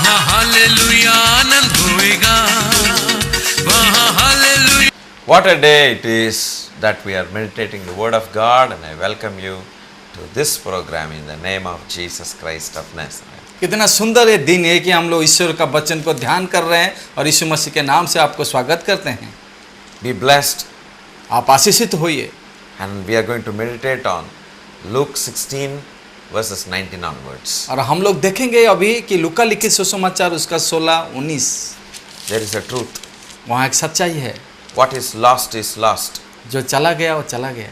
वहाँ हालेलुया आनंद होएगा, वहाँ hallelujah. What a day it is that we are meditating the Word of God, and I welcome you to this program in the name of Jesus Christ of Nazareth. कितना सुंदर ये दिन है कि हम लोग ईश्वर का वचन को ध्यान कर रहे हैं और यीशु मसीह के नाम से आपको स्वागत करते हैं। Be blessed, आप आशीषित होइए। and we are going to meditate on Luke 16 verses 19 onwards. और हम लोग देखेंगे अभी कि लूका लिखित सुसमाचार उसका 16-19 There is a truth. वहाँ एक सच्चाई है। What is lost is lost. जो चला गया वो चला गया,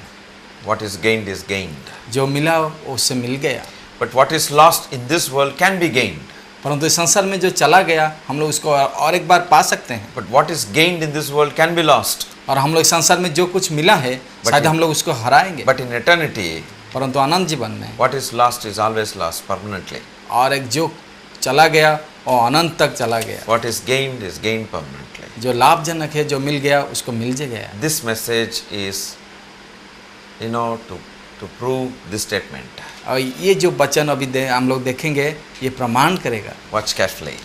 What is gained is gained. जो मिला उससे मिल गया। But what is lost in this world can be gained. परंतु इस संसार में जो चला गया हम लोग उसको और एक बार पा सकते हैं। But what is gained in this world can be lost. और हम लोग संसार में जो कुछ मिला है शायद हम लोग उसको हराएंगे, But in eternity, परंतु अनंत जीवन में what is lost is always lost permanently. और एक जो चला गया और अनंत तक चला गया। What is gained permanently. जो लाभजनक है जो मिल गया उसको मिल गया। This message is, to prove this statement. और ये जो वचन अभी हम लोग देखेंगे ये प्रमाण करेगा। Watch carefully.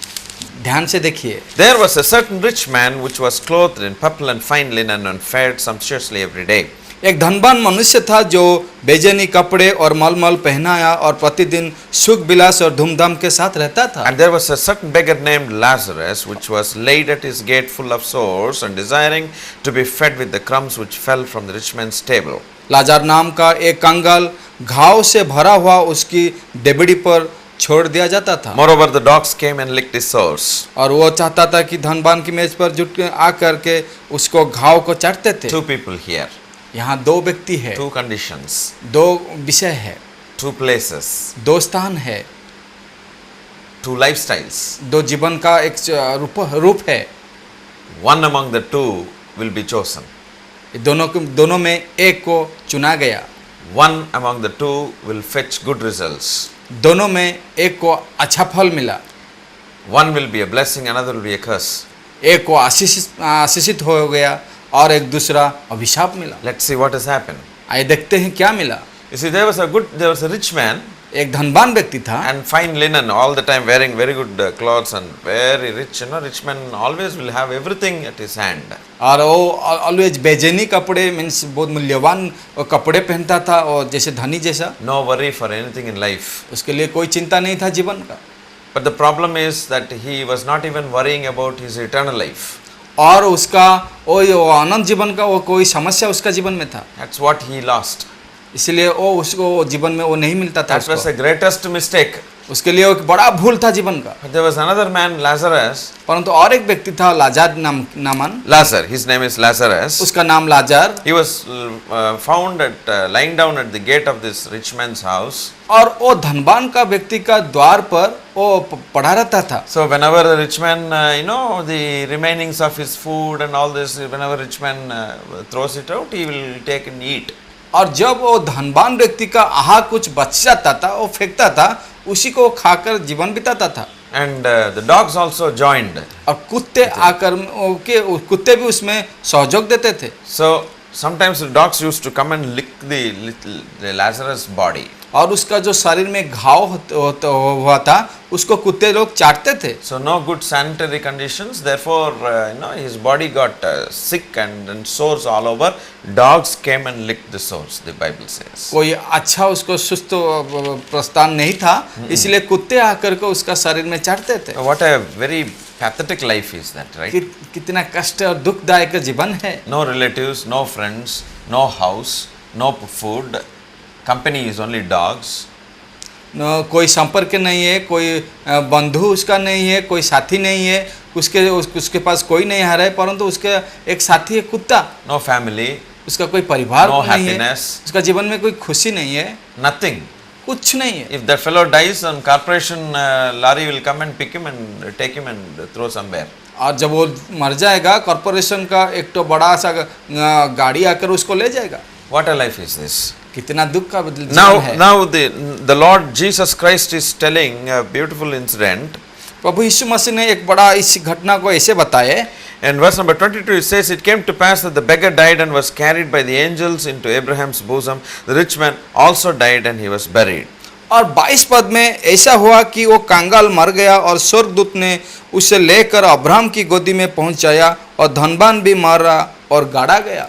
ध्यान से देखिए। There was a certain rich man which was clothed in purple and fine linen and fared sumptuously every day. एक धनवान मनुष्य था जो बेजनी कपड़े और मलमल पहनाया और प्रतिदिन सुख विलास और धूमधाम के साथ रहता था। And there was a certain beggar named Lazarus which was laid at his gate full of sores and desiring to be fed with the crumbs which fell from the rich man's table. Lazar नाम का एक कंगाल घाव से भरा हुआ उसकी डेबड़ी पर छोड़ दिया जाता था। Moreover, the dogs came and licked his sores. और वो चाहता था कि धनवान की मेज पर जुट आकर के उसको घाव को चाटते थे। Two people here. यहाँ दो व्यक्ति है, Two conditions. दो विषय है, Two places. दो स्थान है, Two lifestyles. दो जीवन का एक रूप है। One among the two will be chosen. दोनों में एक को चुना गया। One among the two will fetch good results. दोनों में एक को अच्छा फल मिला। One will be a blessing, another will be a curse. एक को आशीषित हो गया और एक दूसरा अभिशाप मिला। Let's see what has happened. आइए देखते हैं क्या मिला। You see, there was a rich man एक धनवान व्यक्ति था and fine linen, all the time wearing very good clothes and very rich. Rich man always will have everything at his hand. और वो ऑलवेज बेजनी कपड़े मीन्स बहुत मूल्यवान कपड़े पहनता था और जैसे धनी जैसा। No worry for anything in life. उसके लिए कोई चिंता नहीं था जीवन का। But the problem is that he was not even worrying about his eternal life. और उसका वो अनंत जीवन का वो कोई समस्या उसका जीवन में था। That's what he lost. इसलिए वो उसको जीवन में वो नहीं मिलता था। That was the greatest mistake. उसके लिए एक बड़ा भूल था जीवन का। But there was another man, Lazarus. परंतु और एक व्यक्ति था लाजार नामन। Lazar, his name is Lazarus. उसका नाम Lazar. He was found lying down at the gate of this rich man's house. और वो धनवान का व्यक्ति का द्वार पर वो पड़ा रहता था। So whenever the rich man, the remainings of his food and all this, whenever rich man throws it out, he will take and eat. और जब वो धनवान व्यक्ति का आहार कुछ बच जाता था वो फेंकता था, उसी को खाकर जीवन बिताता था। And the dogs also joined. और कुत्ते आकर कुत्ते भी उसमें सहयोग देते थे। So sometimes the dogs used to come and lick the Lazarus body. और उसका जो शरीर में घाव हुआ था उसको कुत्ते लोग चाटते थे। So no good sanitary conditions. Therefore, his body got sick and sores all over. Dogs came and licked the sores. The Bible says. कोई अच्छा उसको सुस्त प्रस्थान नहीं था, इसलिए कुत्ते आकर के उसका शरीर में चाटते थे। What a very pathetic life is that, right? कितना कष्ट और दुखदायक जीवन है। No relatives, no friends, no house, no food. Company is only dogs. कोई संपर्क नहीं है, कोई बंधु उसका नहीं है, कोई साथी नहीं है, उसके पास कोई नहीं आ रहा है, परंतु उसका एक साथी है कुत्ता। No family. उसका कोई परिवार No नहीं happiness. है, उसका जीवन में कोई खुशी नहीं है, Nothing. कुछ नहीं है। If that fellow dies, then corporation lorry will come and pick him and take him and throw somewhere. और जब वो मर जाएगा कॉर्पोरेशन का एक तो बड़ा सा गाड़ी आकर उसको ले जाएगा। What a life is this? कितना दुख का जीवन है। Now the Lord Jesus Christ is telling a beautiful incident. प्रभु यीशु मसीह ने एक बड़ा इस घटना को ऐसे बताए। In verse number 22 it says, "It came to pass that the beggar died and was carried by the angels into Abraham's bosom. The rich man also died and he was buried." और 22 पद में ऐसा हुआ कि वो कंगाल मर गया और स्वर्गदूत ने उसे लेकर अब्राहम की गोदी में पहुंचाया और धनवान भी मरा और गाड़ा गया।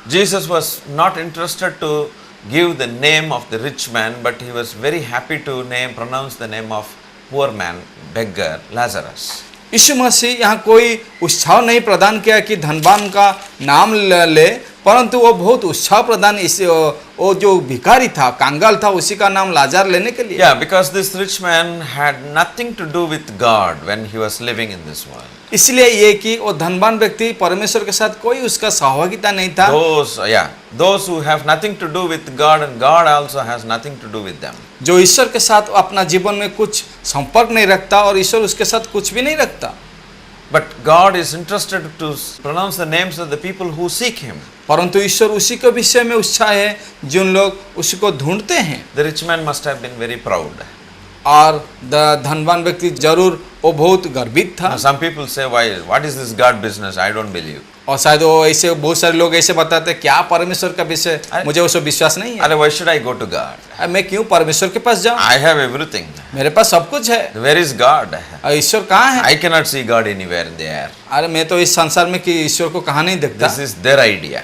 Jesus was not interested to give the name of the rich man, but he was very happy to pronounce the name of poor man, beggar, Lazarus. यीशु मसीह यहाँ कोई उत्साह नहीं प्रदान किया कि धनवान का नाम ले, परंतु वो बहुत उत्साह प्रदान इसे वो जो भिखारी था, कंगाल था, उसी का नाम लाजार लेने के लिए। Yeah, because this rich man had nothing to do with God when he was living in this world. इसलिए ये कि वो धनवान व्यक्ति परमेश्वर के साथ कोई उसका सहभागिता नहीं था। Those who have nothing to do with God, and God also has nothing to do with them. जो ईश्वर के साथ अपना जीवन में कुछ संपर्क नहीं रखता और ईश्वर उसके साथ कुछ भी नहीं रखता। But God is interested to pronounce the names of the people who seek Him. परंतु ईश्वर उसी के विषय में उत्साह है जिन लोग उसी को ढूंढते हैं। The rich man must have been very proud. और धनवान व्यक्ति जरूर वो बहुत गर्वित था। Now, some people say, what is this God business? I don't believe. और शायद वो ऐसे बहुत सारे लोग ऐसे बताते हैं क्या परमेश्वर का विषय, मुझे उसको विश्वास नहीं है। अरे why should I go to God? मैं क्यों परमेश्वर के पास जाऊं? I have everything. मेरे पास सब कुछ है। Where is God? ईश्वर कहाँ है? I cannot see God anywhere in the air. अरे मैं तो इस संसार में कि ईश्वर को कहाँ नहीं देखता। This is their idea.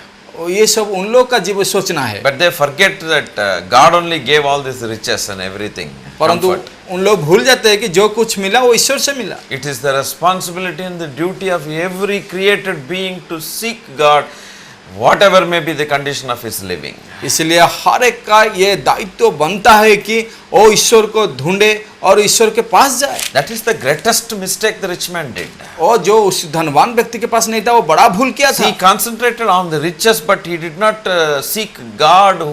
ये सब उन लोग का जीवन सोचना है। But they forget that God only gave all this riches and everything. परंतु उन लोग भूल जाते हैं कि जो कुछ मिला वो ईश्वर से मिला। It is the responsibility and the duty of every created being to seek God, whatever may be the condition of his living. इसलिए हर एक का ये दायित्व बनता है कि वो ईश्वर को ढूंढे और ईश्वर के पास जाए। That is the greatest mistake the rich man did. और जो उस धनवान व्यक्ति के पास नहीं था वो बड़ा भूल किया था। He concentrated on the riches, but he did not seek God,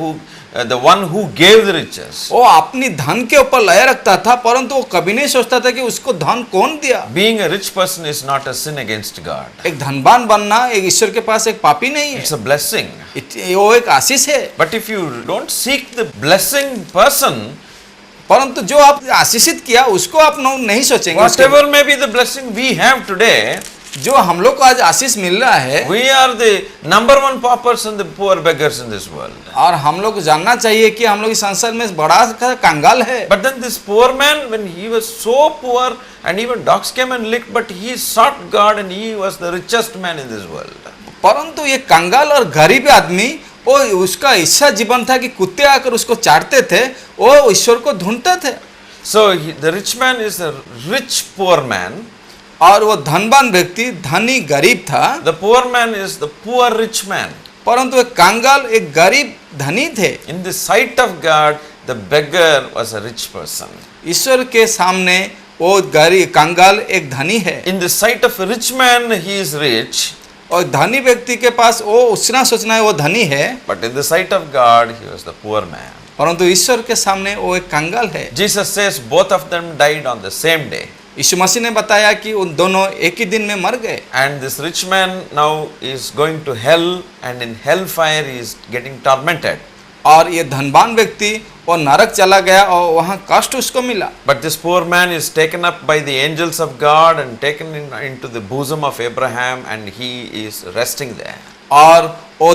the one who gave the riches. वो अपनी धन के ऊपर लय रखता था, परंतु वो कभी नहीं सोचता था कि उसको धन कौन दिया। Being a rich person is not a sin against God. एक धनवान बनना एक ईश्वर के पास एक पापी नहीं है। It's a blessing. वो एक आशीष है। But if you don't seek the blessing person, परंतु जो आप आशीषित किया उसको आप नहीं सोचेंगे। whatever may be the blessing we have today, जो हम लोग को आज आशीष मिल रहा है, we are the number one paupers and the poor beggars in this world. और हम लोग को जानना चाहिए कि हम लोग इस संसार में बड़ा कंगाल है। But then this poor man, when he was so poor and even dogs came and licked, but he sought God and he was the richest man in this world. परंतु ये कंगाल और गरीब आदमी, वो उसका ऐसा जीवन था कि कुत्ते आकर उसको चाटते थे, वो ईश्वर को ढूंढते थे। So the rich man is a rich poor man. और वो धनवान व्यक्ति धनी गरीब था। The poor man is the poor rich man. परंतु एक कंगाल एक गरीब धनी थे। In the sight of God, the beggar was a rich person. ईश्वर के सामने वो गरीब कंगाल एक धनी है। In the sight of a rich man, he is rich. और धनी व्यक्ति के पास वो उसना सोचना है वो धनी है। But in the sight of God, he was the poor man. परंतु ईश्वर के सामने वो एक कंगाल है। Jesus says both of them died on the same day. यीशु मसीह ने बताया कि उन दोनों एक ही दिन में मर गए। And this rich man now is going to hell, and in hellfire he is getting tormented. और ये धनवान व्यक्ति वो नरक चला गया और वहाँ कष्ट उसको मिला। But this poor man is taken up by the angels of God and taken into the bosom of Abraham, and he is resting there. और वो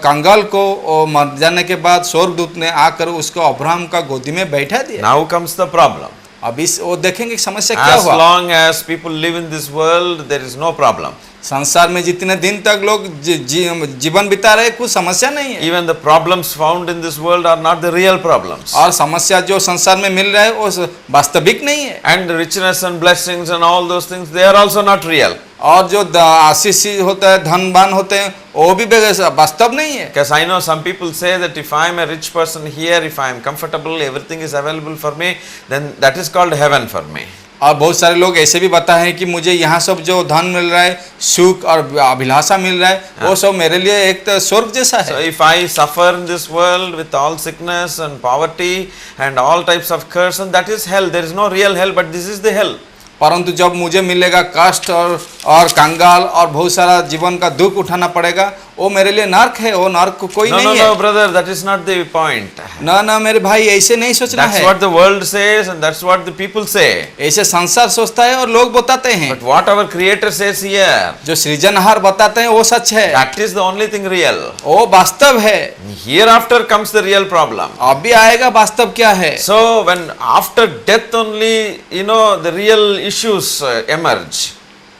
कंगाल को वो मर जाने के बाद स्वर्गदूत ने आकर उसको अब्राहम का गोदी में बैठा दिया। Now comes the problem. अब इस वो देखेंगे समस्या क्या As हुआ। long as people live in this world, there is no problem. संसार में जितने दिन तक लोग जीवन बिता रहे कुछ समस्या नहीं है। Even the problems found in this world are not the real problems. और समस्या जो संसार में मिल रहा है वो वास्तविक नहीं है। And the richness and blessings and all those things, they are also not real. और जो आशीष होता है धनवान होते हैं वो भी वास्तव नहीं है। Because I know some people say that if I am a rich person here, if I am comfortable, everything is available for me, then that is called heaven for me. और बहुत सारे लोग ऐसे भी बताते हैं कि मुझे यहाँ सब जो धन मिल रहा है, सुख और अभिलाषा मिल रहा है, वो सब मेरे लिए एक तो स्वर्ग जैसा है। So if I suffer in this world with all sickness and poverty and all types of curse, and that is hell. There is no real hell, but this is the hell. परंतु जब मुझे मिलेगा कष्ट और और कंगाल और बहुत सारा जीवन का दुख उठाना पड़ेगा, वो मेरे लिए नर्क है, वो नर्क को कोई No, no, नहीं no, है। brother, that is not the point. ना ना मेरे भाई, ऐसे नहीं सोचना That's है। what the world says and that's what the people say. ऐसे संसार सोचता है और लोग बताते हैं। But what our Creator says here, जो सृजनहार बताते हैं वो सच है, that is the only thing real. वो वास्तव है। Hereafter comes the real problem. अभी आएगा वास्तव क्या है। So when after death only, the real issues emerge.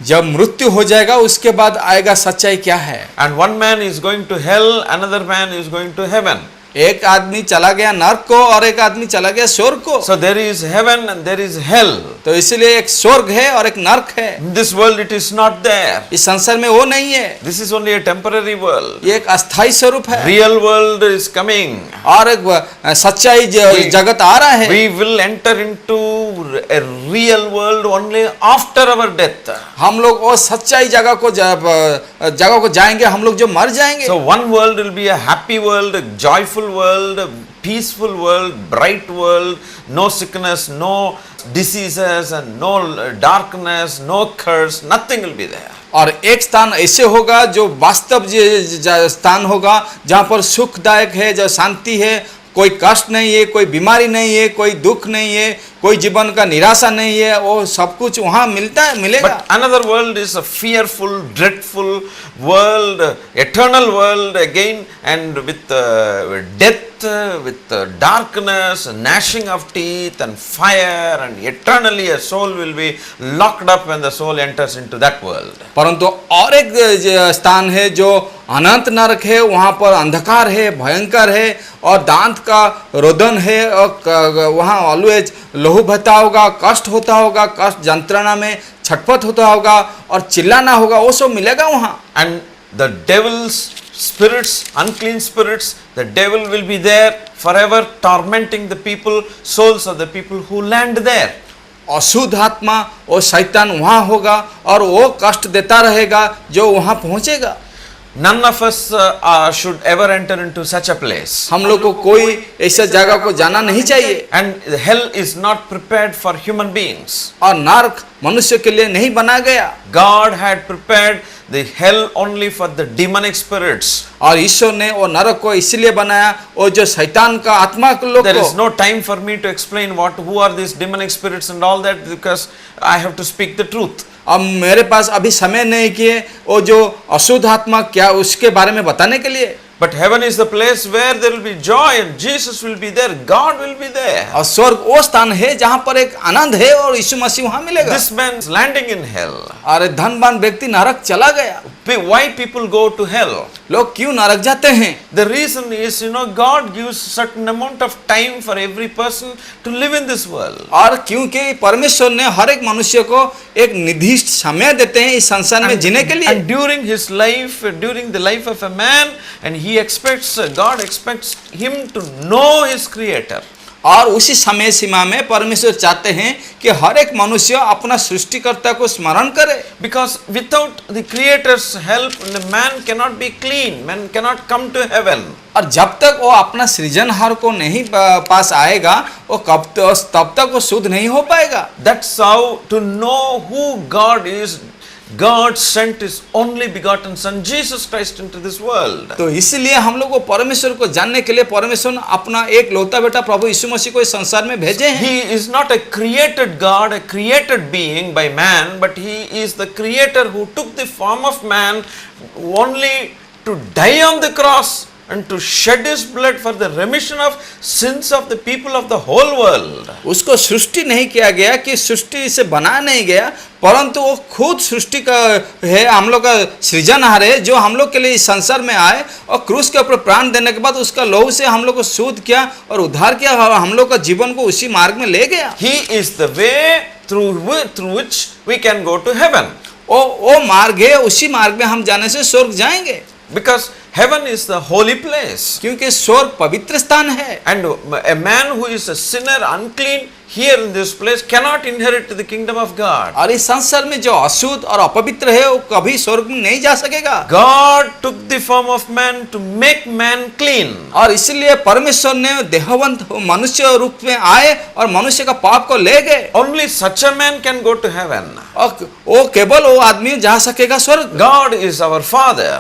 जब मृत्यु हो जाएगा उसके बाद आएगा सच्चाई क्या है। And one man is going to hell, another man is going to heaven. एक आदमी चला गया नर्क को और एक आदमी चला गया स्वर्ग को। So there is heaven and there is hell. तो इसलिए एक स्वर्ग है और एक नर्क है। In this world it is not there. इस संसार में वो नहीं है, This is only a temporary world. ये एक अस्थाई स्वरूप है। Real world is coming. और एक सच्चाई जगत आ रहा है। We will enter into a real world only after our death. हम लोग वो सच्चाई जगह को जाएंगे, हम लोग जो मर जाएंगे। So one world will be a happy world, a joyful world, a peaceful world, bright world, no sickness, no diseases and no darkness, no curse, nothing will be there. और एक स्थान ऐसे होगा जो वास्तव स्थान होगा जहाँ पर सुखदायक है, जो शांति है, कोई कष्ट नहीं है, कोई बीमारी नहीं है, कोई दुख नहीं है, कोई जीवन का निराशा नहीं है, वो सब कुछ वहाँ मिलेगा। But another world is a fearful, dreadful world, eternal world again, and with death, with darkness, gnashing of teeth and fire, and eternally a soul will be locked up when the soul enters into that world. परंतु और एक स्थान है जो अनंत नरक है, वहाँ पर अंधकार है, भयंकर है और दांत का रोदन है, और वहाँ ऑलवेज लहू बहता होगा, कष्ट होता होगा, कष्ट यंत्रणा में छटपट होता होगा और चिल्लाना होगा, वो सब मिलेगा वहाँ। And the devil's spirits, unclean spirits, the devil will be there forever tormenting the people, souls of the people who land there. अशुद्ध आत्मा और शैतान वहाँ होगा और वो कष्ट देता रहेगा जो वहाँ पहुँचेगा। None of us should ever enter into such a place. हम लोग को कोई ऐसा जगह को जाना नहीं चाहिए। And hell is not prepared for human beings. और नरक मनुष्य के लिए नहीं बना गया। God had prepared the hell only for the demonic spirits. और ईश्वर ने वो नरक को इसलिए बनाया, वो जो शैतान का आत्मा के लोग There is को। no time for me to explain who are these demonic spirits and all that, because I have to speak the truth. अब मेरे पास अभी समय नहीं कि वो जो अशुद्ध आत्मा क्या उसके बारे में बताने के लिए। But heaven is the place where there will be joy and Jesus will be there, God will be there. और स्वर्ग वो स्थान है जहाँ पर एक आनंद है और यीशु मसीह वहाँ मिलेगा। This man is landing in hell. और धनवान व्यक्ति नरक चला गया। Why people go to hell? लोग क्यों नरक जाते हैं? The reason is, God gives certain amount of time for every person to live in this world. और क्योंकि परमेश्वर ने हर एक मनुष्य को एक निर्दिष्ट समय देते हैं इस संसार में जीने के लिए। And during his life, during the life of a man, and God expects him to know his creator. और उसी समय सीमा में परमेश्वर चाहते हैं कि हर एक मनुष्य अपना सृष्टिकर्ता को स्मरण करे। Because without the creator's help, the man cannot be clean, man cannot come to heaven. और जब तक वो अपना सृजनहार को नहीं पास आएगा, वो तब तक वो शुद्ध नहीं हो पाएगा। That's how to know who God is. God sent his only begotten son Jesus Christ into this world. तो इसलिए हम लोग को परमेश्वर को जानने के लिए परमेश्वर ने अपना एक लौता बेटा प्रभु यीशु मसीह को इस संसार में भेजे हैं। He is not a created God, a created being by man, but he is the creator who took the form of man only to die on the cross and to shed his blood for the remission of sins of the people of the whole world. उसको सृष्टि नहीं किया गया कि सृष्टि से बनाया नहीं गया, परंतु वो खुद सृष्टि का है, हम लोग का सृजनहार है जो हम लोग के लिए इस संसार में आए और क्रूस के ऊपर प्राण देने के बाद उसका लहू से हम लोग को शुद्ध किया और उद्धार किया और हम लोग का जीवन को उसी मार्ग में ले गया। He is the way through which we can go to heaven. वो मार्ग है, उसी मार्ग में हम जाने से स्वर्ग जाएंगे। Because heaven is the holy place. क्योंकि स्वर्ग पवित्र स्थान है, And a man who is a sinner, unclean, here in this place cannot inherit the kingdom of God. और इस संसार में जो अशुद्ध और अपवित्र है वो कभी स्वर्ग में नहीं जा सकेगा। God took the form of man to make man clean. और इसलिए परमेश्वर ने देहवंत मनुष्य रूप में आए और मनुष्य का पाप को ले गए, Only such a man can go to heaven. और वो केवल वो आदमी जा सकेगा स्वर्ग। God is our Father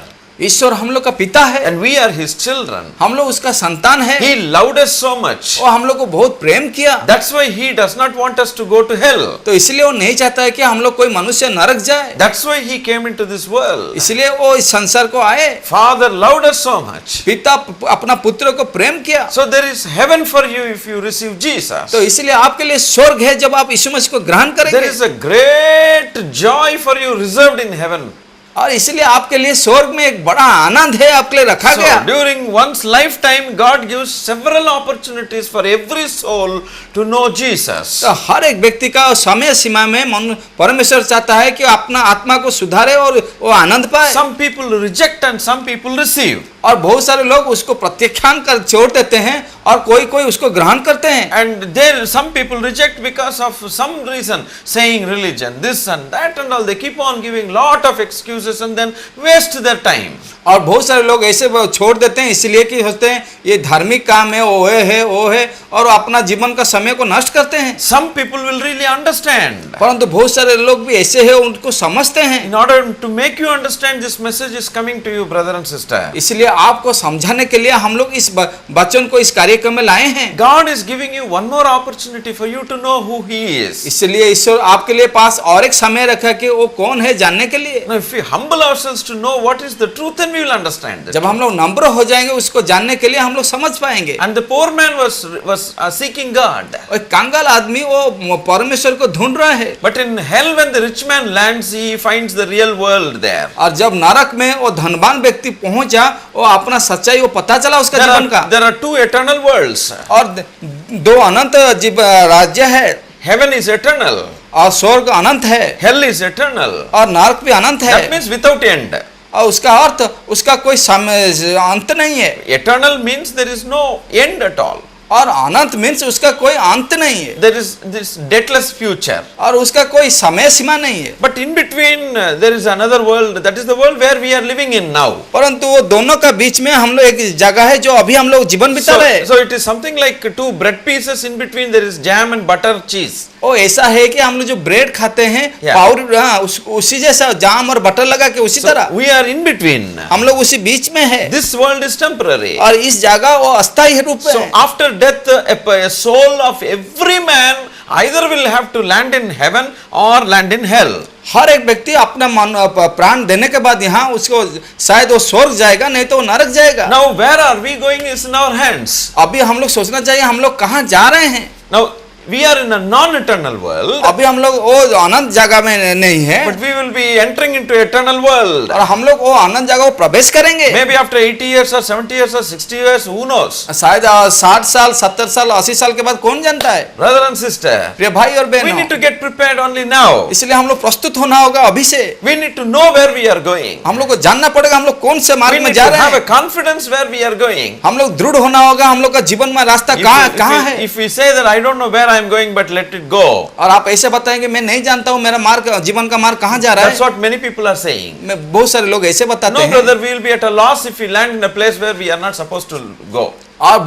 ईश्वर हम लोग का पिता है, and we are His children. हम लोग उसका संतान है, He loved us so much. वो हम लोग को बहुत प्रेम किया। That's why He does not want us to go to hell. तो इसलिए वो नहीं चाहता है कि हम लोग कोई मनुष्य नरक जाए, That's why He came into this world. इसलिए वो इस संसार को आए। Father loved us so much. पिता अपना पुत्र को प्रेम किया, So there is heaven for you if you receive Jesus. तो इसलिए आपके लिए स्वर्ग है जब आप यीशु मसीह को ग्रहण There करेंगे, is a great joy for you reserved in heaven. और इसलिए आपके लिए स्वर्ग में एक बड़ा आनंद है आपके लिए रखा So गया। during one's lifetime, God gives several opportunities for every soul to know Jesus. तो हर एक व्यक्ति का समय सीमा में परमेश्वर चाहता है कि अपना आत्मा को सुधारे और वो आनंद पाए। Some people reject and some people receive. और बहुत सारे लोग उसको प्रत्याख्यान कर छोड़ देते हैं और कोई कोई उसको ग्रहण करते हैं। And there some people reject because of some reason, saying religion, this and that and all. They keep on giving lot of excuses and then waste their time. और बहुत सारे लोग ऐसे वो छोड़ देते हैं इसलिए कि सोचते हैं ये धार्मिक काम है, वो है और अपना जीवन का समय को नष्ट करते हैं। Some people will really understand. परंतु बहुत सारे लोग भी ऐसे हैं, उनको समझते हैं। In order to make you understand, this message is coming to you, brother and sister. इसलिए आपको समझाने के लिए हम लोग इस वचन को इस कार्यक्रम में लाए हैं। God is giving you one more opportunity for you to know who He is. इसलिए ईश्वर आपके लिए पास और एक समय रखा कि वो कौन है जानने के लिए। Now, if we humble ourselves to know what is the truth, then we will understand it. जब हम लोग नम्र हो जाएंगे उसको जानने के लिए हम लोग समझ पाएंगे। And the poor man was seeking God. और कंगाल आदमी वो परमेश्वर को ढूंढ रहा है। But in hell, when the rich man lands, he finds the real world there. और जब नरक में वो धनवान व्यक्ति पहुंचा, वो अपना सच्चाई वो पता चला उसका जीवन का। There are two eternal worlds. और दो अनंत जीव राज्य है। Heaven is eternal. और स्वर्ग अनंत है। Hell is eternal. और नरक भी अनंत है। That means without end. और उसका अर्थ उसका कोई अंत नहीं है। Eternal means there is no end at all. और अनंत मीन्स उसका कोई अंत नहीं है। There is this deathless future. और उसका कोई समय सीमा नहीं है। But in between there is another world. That is the world where we are living in now. परंतु वो दोनों का बीच में हम लोग एक जगह है जो अभी हम लोग जीवन बिता रहे हैं। So it is something like two bread pieces. In between there is jam and butter cheese. वो ऐसा है कि हम लोग जो ब्रेड खाते हैं उसी जैसा जाम और बटर लगा के उसी तरह We are in between. हम लोग उसी बीच में है। This world is temporary. और इस जगह वो अस्थायी रूप में So है। after death, a soul of every man either will have to land in heaven or land in hell. हर एक व्यक्ति अपना प्राण देने के बाद यहाँ उसको शायद वो स्वर्ग जाएगा, नहीं तो वो नरक जाएगा। Now where are we going is in our hands. अभी हम लोग सोचना चाहिए हम लोग कहाँ जा रहे हैं। Now we are in a non-eternal world. अभी हम लोग वो अनंत जगह में नहीं है, But we will be entering into eternal world. और हम लोग वो अनंत जगह प्रवेश करेंगे। Maybe after 80 years or 70 years or 60 years, who knows? शायद 60 साल 70 साल 80 साल के बाद कौन जानता है। Brother and sister, प्रिय भाई और we need बहनों, to get prepared only now. इसलिए हम लोग प्रस्तुत होना होगा अभी से। We need to know where we are going. हम लोग को जानना पड़ेगा हम लोग कौन से We मार्ग में need जा to रहे have a हैं। confidence where we are going. हम लोग दृढ़ होना होगा हम लोग का जीवन में रास्ता कहाँ है। If we say that I don't know where I am going, but let it go. और आप ऐसे बताएंगे मैं नहीं जानता हूँ मेरा मार्ग जीवन का मार्ग कहाँ जा रहा That's है। what many people are saying. बहुत सारे लोग ऐसे बताते No, हैं। brother, we will be at a loss if we land in a place where we are not supposed to go. और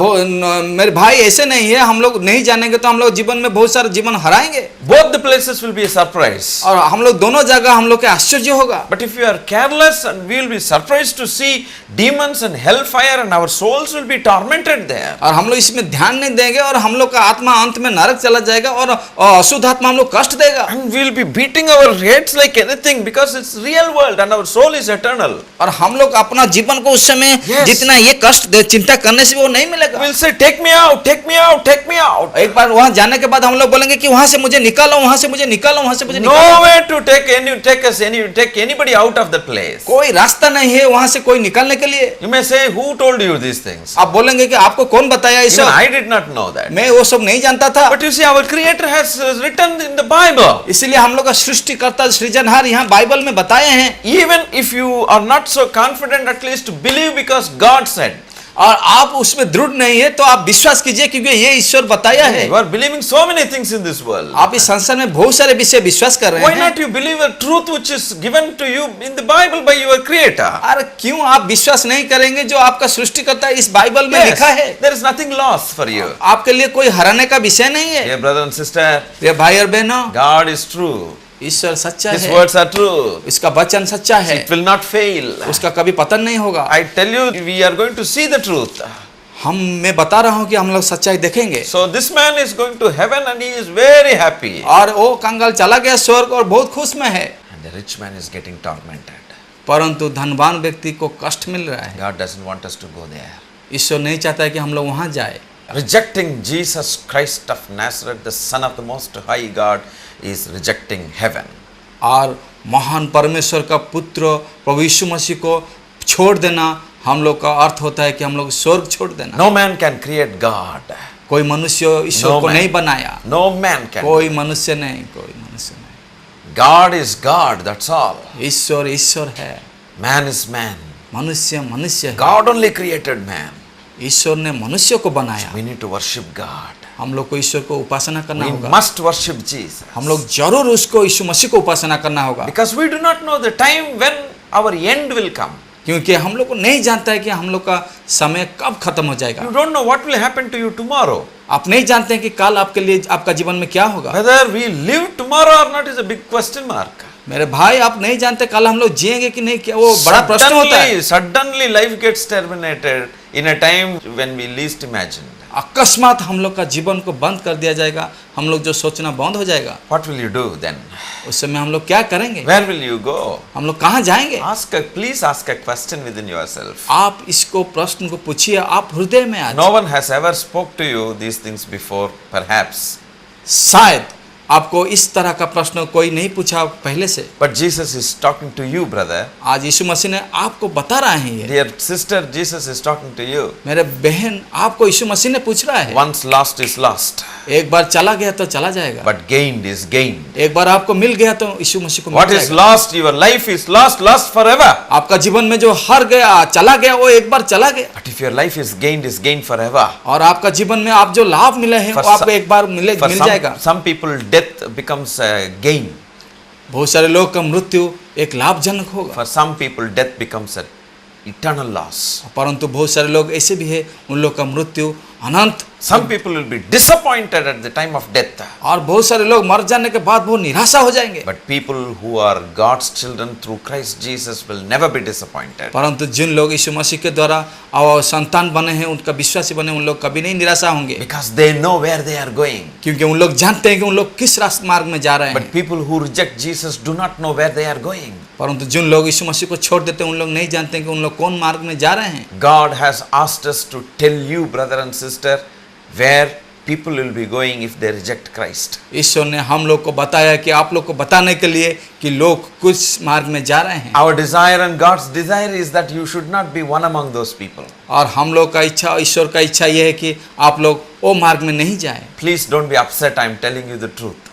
मेरे भाई ऐसे नहीं है, हम लोग नहीं जानेंगे तो हम लोग जीवन में बहुत सारे जीवन हराएंगे। Both the places will be a surprise. और हम लोग दोनों जगह हम लोग के आश्चर्य होगा। But if we are careless, and we will be surprised to see demons and hellfire, and our souls will be tormented there. और हम लोग इसमें ध्यान नहीं देंगे और हम लोग का आत्मा अंत में नरक चला जाएगा और अशुद्ध आत्मा हम लोग कष्ट देगा। And we will be beating our heads like anything because it's real world and our soul is eternal. और हम लोग अपना जीवन को उस समय Yes. जितना ये कष्ट चिंता करने से भी वो नहीं नहीं मिलेगा। We'll say, take me out, take me out, take me out. एक बार वहां जाने के बाद हम लोग बोलेंगे कि वहां से मुझे निकालो, वहां से मुझे निकालो, वहां से मुझे निकालो। No way to take anybody out of that place. कोई रास्ता नहीं है वहां से कोई निकालने के लिए। You may say, who told you these things? आप बोलेंगे कि आपको कौन बताया ये Even सब? I did not know that. मैं वो सब नहीं जानता था। But you see, our Creator has written in the Bible. इसीलिए हम लोग का सृष्टिकर्ता सृजनहार यहाँ बाइबल में बताए हैं। Even if you are not so confident, at least believe because God said. और आप उसमें दृढ़ नहीं है तो आप विश्वास कीजिए क्योंकि ये ईश्वर बताया है। You are believing so many things in this world. आप इस संसार में बहुत सारे विषय विश्वास कर रहे Why हैं। not you believe a truth which is given to you in the Bible by your Creator? अरे क्यों आप विश्वास नहीं करेंगे जो आपका सृष्टिकर्ता इस बाइबल में लिखा है? There is nothing lost for you. आपके लिए कोई हराने का विषय नहीं है। Dear brother and sister, प्रिय भाई और बहनों, God is true. ईश्वर सच्चा His है, words are true. इसका वचन सच्चा है, It will not fail. उसका कभी पतन नहीं होगा। I tell you, we are going to see the truth. मैं बता रहा हूँ कि हम लोग सच्चाई देखेंगे। So this man is going to heaven and he is very happy. और वो कंगाल चला गया स्वर्ग और बहुत खुश में है। And the rich man is getting tormented. परंतु धनवान व्यक्ति को कष्ट मिल रहा है। God doesn't want us to go there. ईश्वर नहीं चाहता है कि हम लोग वहां जाए। Rejecting Jesus Christ of Nazareth, the Son of the Most High God, is rejecting heaven. और महान परमेश्वर का पुत्र प्रभु यीशु मसीह को छोड़ देना हम लोग का अर्थ होता है कि हम लोग स्वर्ग छोड़ देना। No man can create God. कोई मनुष्य ईश्वर No को man. नहीं बनाया। No man can. कोई मनुष्य नहीं, कोई मनुष्य नहीं। God is God, that's all. ईश्वर ईश्वर है, Man is man. मनुष्य मनुष्य है। God only created man. ईश्वर ने मनुष्य को बनाया। We need to worship God. हम लोग को ईश्वर को उपासना करना We होगा। must worship Jesus. हम लोग जरूर उसको यीशु मसीह को उपासना करना होगा। Because we do not know the time when our end will come. क्योंकि हम लोग को नहीं जानता है कि हम लोग का समय कब खत्म हो जाएगा। You don't know what will happen to you tomorrow. आप नहीं जानते हैं कि कल आपके लिए आपका जीवन में क्या होगा। Whether we live tomorrow or not is a big question mark. मेरे भाई, आप नहीं जानते कल हम लोग जिएंगे कि नहीं, क्या वो बड़ा प्रश्न होता है। Suddenly life gets terminated in a time when we least imagined. अकस्मात हम लोग का जीवन को बंद कर दिया जाएगा, हम लोग जो सोचना बंद हो जाएगा। What will you do then? उस समय हम लोग क्या करेंगे? Where will you go? हम लोग कहाँ जाएंगे? Please ask a question within yourself. आप इसको प्रश्न को पूछिए, आप हृदय में आज। No one has ever spoke to you these things before, perhaps. शायद आपको इस तरह का प्रश्न कोई नहीं पूछा पहले से। But Jesus is talking to you, brother. आज यीशु मसीह ने आपको बता रहा है ये। Dear sister, Jesus is talking to you. मेरे बहन, आपको यीशु मसीह ने पूछ रहा है। Once lost is lost, एक बार चला गया तो चला जाएगा, but gained is gained. एक बार आपको मिल गया तो यीशु मसीह को मिल What is जाएगा। lost? Your life is lost, lost forever. आपका जीवन में जो हार गया, चला गया, वो एक बार चला गया। But if your life is gained forever. और आपका जीवन में आप जो लाभ मिले हैं वो आपको एक बार मिल जाएगा। Some people, death becomes a gain. बहुत सारे लोग का मृत्यु एक लाभजनक होगा, For some people, death becomes an eternal loss. परंतु बहुत सारे लोग ऐसे भी है उन लोग का मृत्यु अनंत। Some people will be disappointed at the time of death. और बहुत सारे लोग मर जाने के बाद बहुत निराशा हो जाएंगे। But people who are God's children through Christ Jesus will never be disappointed. परंतु जिन लोग यीशु मसीह के द्वारा और संतान बने हैं, उनका विश्वासी बने, उन लोग कभी नहीं निराशा होंगे। Because they know where they are going. क्योंकि उन लोग जानते हैं कि उन लोग किस रास्ते मार्ग में जा रहे But हैं। people who reject Jesus do not know where they are going. परंतु जिन लोग यीशु मसीह को छोड़ देते हैं, उन लोग नहीं जानते हैं कि उन लोग कौन मार्ग में जा रहे हैं। God has asked us to tell you, brother and sister, where people will be going if they reject Christ. ईश्वर ने हम लोग को बताया कि आप लोग को बताने के लिए कि लोग कुछ मार्ग में जा रहे हैं। Our desire and God's desire is that you should not be one among those people. और हम लोग का इच्छा, ईश्वर का इच्छा यह है कि आप लोग वो मार्ग में नहीं जाएं। Please don't be upset. I am telling you the truth.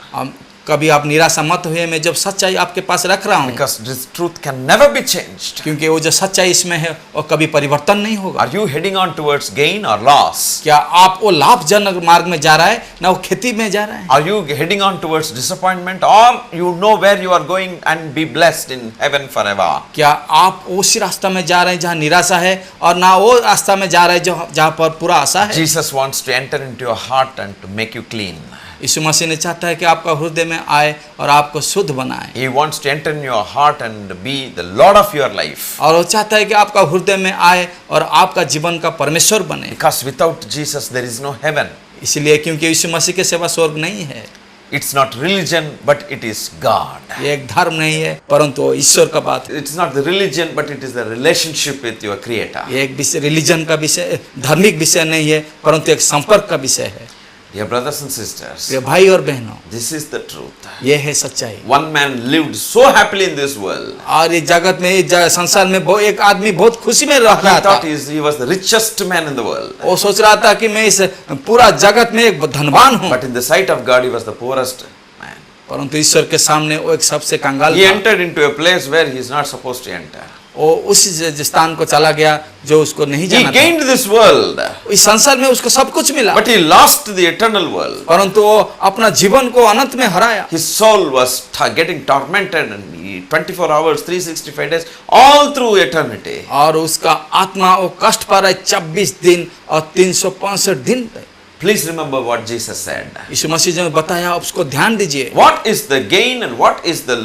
कभी आप निराशा मत हुए, मैं जब सच्चाई आपके पास रख रहा हूँ। Because this truth can never be changed. क्योंकि वो जो सच्चाई इसमें है वो कभी परिवर्तन नहीं होगा। Are you heading on towards gain or loss? क्या आप वो लाभजनक मार्ग में जा रहा है ना वो खेती में जा रहा है? Are you heading on towards disappointment, or you know where you are going and be blessed in heaven forever? क्या आप उसी रास्ता में जा रहे हैं जहाँ निराशा है और ना वो रास्ता में जा रहे हैं जहाँ पर पूरा आशा है? Jesus wants to enter into your heart and to make you clean. यीशु मसीह ने चाहता है कि आपका हृदय में आए और आपको शुद्ध बनाए। He wants to enter in your heart and be the Lord of your life. और वो चाहता है कि आपका हृदय में आए और आपका जीवन का परमेश्वर बने। Because without Jesus there is no heaven. इसलिए क्योंकि यीशु मसीह के सिवा स्वर्ग नहीं है। It's not religion, but it is God. ये एक धर्म नहीं है परंतु वो ईश्वर का बात है। It's not the religion, but it is the relationship with your Creator. ये एक विषय रिलीजन का विषय, धार्मिक विषय नहीं है परंतु एक संपर्क का विषय है। Dear brothers and sisters, ये भाई और बहनों, this is the truth. ये है सच्चाई। One man lived so happily in this world. और इस जगत में, इस संसार में वो एक आदमी बहुत खुशी में रह He रहा था। thought he was the richest man in the world. वो सोच रहा था कि मैं इस पूरा जगत में एक धनवान हूँ, But in the sight of God, he was the poorest man. परंतु ईश्वर के सामने वो एक सबसे कंगाल He था। entered into a place where he is not supposed to enter. वो उस स्थान को चला गया जो उसको नहीं He जाना था। gained this world, इस संसार में उसको सब कुछ मिला, but he lost the eternal world. परंतु वो अपना जीवन को अनंत में हराया। His soul was getting tormented and 24 hours, 365 days, all through eternity. और उसका आत्मा वो कष्ट पा रहा है 24 दिन और 365 दिन तक। Please remember what Jesus said. यीशु मसीह जी ने बताया, आप उसको ध्यान दीजिए। What is the gain and what is the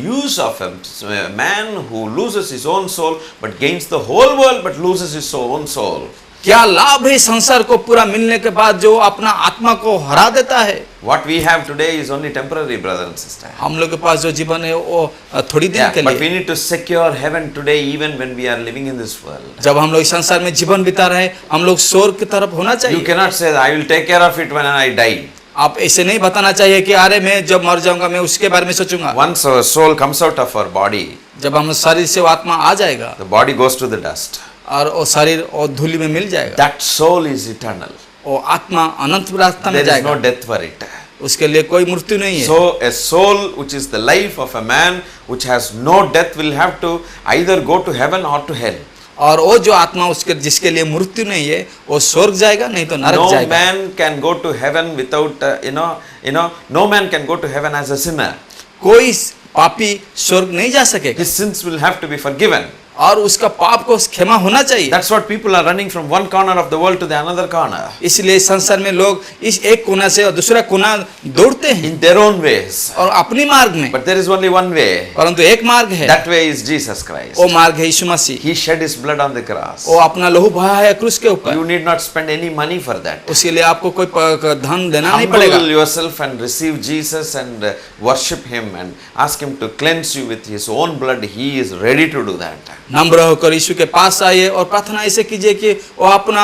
use of a man who loses his own soul but gains the whole world but loses his own soul? क्या लाभ है संसार को पूरा मिलने के बाद जो अपना आत्मा को हरा देता है? What we have today is only temporary, brother and sister. हम लोग के पास जो जीवन है वो थोड़ी देर के But we लिए। need to secure heaven today even when we are living in this world. जब हम लोग इस संसार में जीवन बिता रहे हैं, हम लोग स्वर्ग की तरफ होना You चाहिए। cannot say, I will take care of it when I die. आप ऐसे नहीं बताना चाहिए कि अरे मैं जब मर जाऊंगा मैं उसके बारे में सोचूंगा। Once our soul comes out of our body, जब हम शरीर से वो आत्मा आ जाएगा the body goes to the dust. और वो शरीर और धूलि में मिल जाएगा, That soul is eternal. वो आत्मा अनंत रास्ता में There is no जाएगा, death for it. उसके लिए कोई मृत्यु नहीं है। So a soul which is the life of a man which has no death will have to either go to heaven or to hell. और वो जो आत्मा उसके जिसके लिए मृत्यु नहीं है वो स्वर्ग जाएगा नहीं तो नरक No जाएगा। man can go to heaven without no man can go to heaven as a sinner. कोई पापी स्वर्ग नहीं जा सकेगा His sins will have to be forgiven. और उसका पाप को क्षमा होना चाहिए। That's what people are running from one corner of the world to the another corner इसलिए संसार में लोग इस एक कोना से और दूसरा कोना दौड़ते हैं in their own ways. और अपनी मार्ग में, But there is only one way. परंतु एक मार्ग है, That way is Jesus Christ. वो मार्ग है यीशु मसीह। He shed his blood on the cross. वो अपना लहू बहाया है क्रूस के ऊपर, You need not spend any money for that. उसके लिए आपको कोई धन देना नहीं पड़ेगा। Humble yourself and receive Jesus and worship him and ask him to cleanse you with his own blood. He is ready to do that. नम्र होकर यीशु के पास आइए और प्रार्थना ऐसे कीजिए कि वो अपना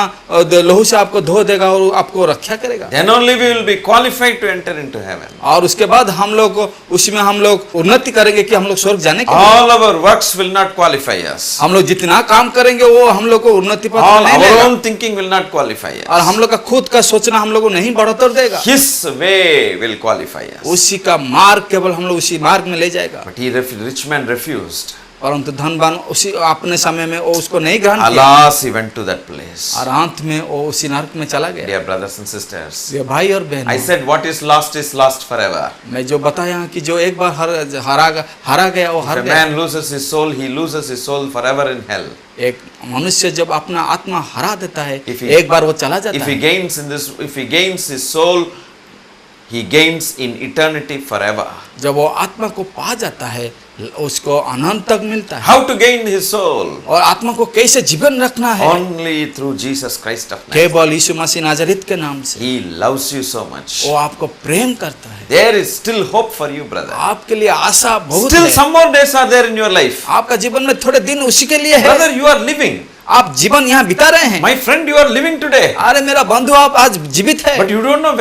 लहू से आपको धो देगा और आपको रक्षा करेगा। Then only we will be qualified to enter into heaven. और उसके बाद हम लोग उसमें हम लोग उन्नति करेंगे कि हम लोग स्वर्ग जाने के लिए। All our works will not qualify us. हम लोग जितना काम करेंगे वो हम लोग को उन्नति पथ All नहीं our देगा own thinking will not qualify और us. हम लोग का खुद का सोचना हम लोग को नहीं बढ़ोतरी देगा। His way will qualify us. उसी का मार्ग केवल हम लोग उसी मार्ग में ले जाएगा। But rich man refused. परंतु धनवान उसी अपने समय में वो उसको नहीं ग्रहण किया Alas, he went to that place. और अंत में वो उसी नरक में चला गया। Dear brothers and sisters, ये भाई और I बहनों, said what is lost forever. मैं जो बताया कि जो एक बार हरा गया वो If हर a गया। man loses his soul, he loses his soul forever in hell. एक मनुष्य जब अपना आत्मा हरा देता है, If he- एक बार वो चला जाता If he है, if he gains his soul, he gains in eternity forever. जब वो आत्मा को पा जाता है उसको अनंत तक मिलता है। How to gain his soul? और आत्मा को कैसे जीवन रखना है? Only through Jesus Christ of Nazareth. केवल यीशु मसीह नाजरीत के नाम से। He loves you so much. वो आपको प्रेम करता है, There is still hope for you, brother. आपके लिए आशा बहुत Still है। some more days are there in your life. आपका जीवन में थोड़े दिन उसी के लिए है। Brother, you are living. आप जीवन यहाँ बिता रहे हैं। My friend, you are living today. अरे मेरा बंधु, आप आज जीवित है, But you don't know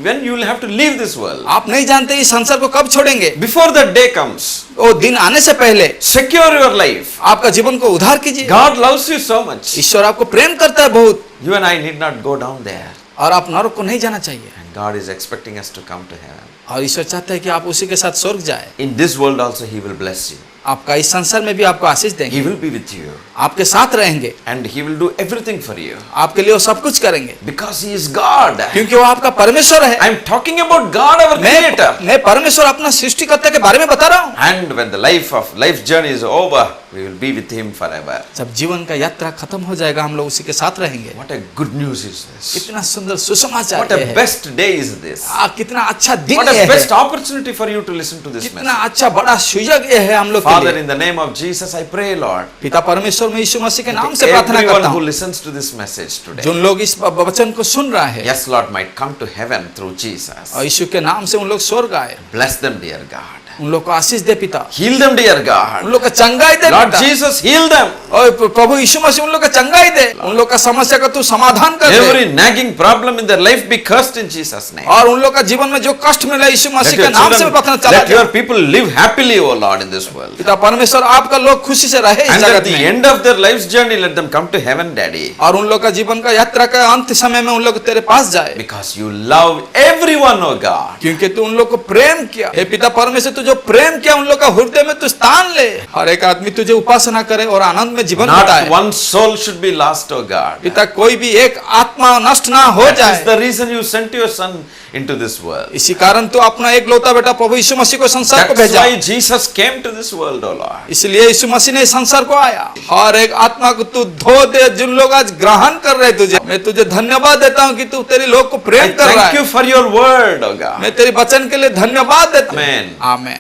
when you will have to leave this world. आप नहीं जानते इस संसार को कब छोड़ेंगे। Before that day comes, वो दिन आने से पहले secure your life. आपका जीवन को उद्धार कीजिए। God loves you so much. ईश्वर आपको प्रेम करता है बहुत, You and I need not go down there. और आप नरक को नहीं जाना चाहिए। And God is expecting us to come to heaven. और ईश्वर चाहता है कि आप उसी के साथ स्वर्ग जाए। In this world also He will bless you. आपका इस संसार में भी आपको आशीष He देंगे, will be with you. आपके साथ रहेंगे, And He will do everything for you. आपके लिए वो सब कुछ करेंगे, Because He is God. क्योंकि वो आपका परमेश्वर है। I am talking about God, our Creator. मैं परमेश्वर अपना सृष्टिकर्ता के बारे में बता रहा हूँ। And when the life journey is over, we will be with Him forever. जब जीवन का यात्रा खत्म हो जाएगा हम लोग उसी के साथ रहेंगे। What a good news is this! कितना सुंदर सुसमाचार What a है। best day is this! कितना अच्छा दिन What a है। best opportunity for you to listen to this कितना message. अच्छा बड़ा सुयोग ये है हम लोग के Father, लिए। in the name of Jesus, I pray, Lord, पिता परमेश्वर में यीशु मसीह के नाम से प्रार्थना everyone करता who हूँ listens to this message today, जो लोग इस वचन को सुन रहा है yes, Lord, might come to heaven through Jesus. और यीशु के नाम से उन लोग स्वर्ग आए, Bless them, dear God. उन लोग को आशीष दे पिता, Heal them, dear उन God. लोग का चंगाई दे Lord पिता, Jesus, heal them. और प्रभु यीशु मसीह उन लोग का चंगाई दे, उन लोग का समस्या का तू समाधान कर दे, Every nagging problem in their life be cursed in Jesus' name. और उन लोग का जीवन में जो कष्ट मिला यीशु Let मसीह your के नाम से प्रार्थना children, चला let your people live happily, O Lord, in this world. पिता परमेश्वर आपका लोग खुशी से रहे इस And at जगत the में, end of their life's journey, let them come to heaven, Daddy. और उन लोग का जीवन का यात्रा का अंत समय में उन लोग तेरे पास जाए, Because you love everyone, O God. क्योंकि तू उन लोग को प्रेम किया। हे पिता परमेश्वर तू जो प्रेम किया उन लोग का हृदय में तू स्थान ले, हर एक आदमी तुझे उपासना करे और आनंद में जीवन Not बिताए। one soul should be lost, O God. पिता कोई भी एक आत्मा नष्ट ना हो That is जाए, the reason you sent your son into this world. इसी कारण तो अपना एक लौता बेटा प्रभु यीशु मसीह को संसार को That's भेजा, why Jesus came to this world, O Lord. इसलिए यीशु मसीह ने इस संसार को आया। हर एक आत्मा को तू धो दे, जिन लोग आज ग्रहण कर रहे तुझे, मैं तुझे धन्यवाद देता हूँ कि तू तेरे लोग को I प्रेम कर रहा thank you है। for your word, O God. मैं तेरे वचन के लिए धन्यवाद देता हूँ। Amen. आमीन।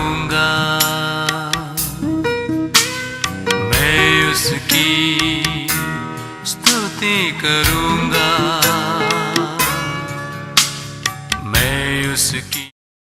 मैं उसकी स्तुति करूंगा, मैं उसकी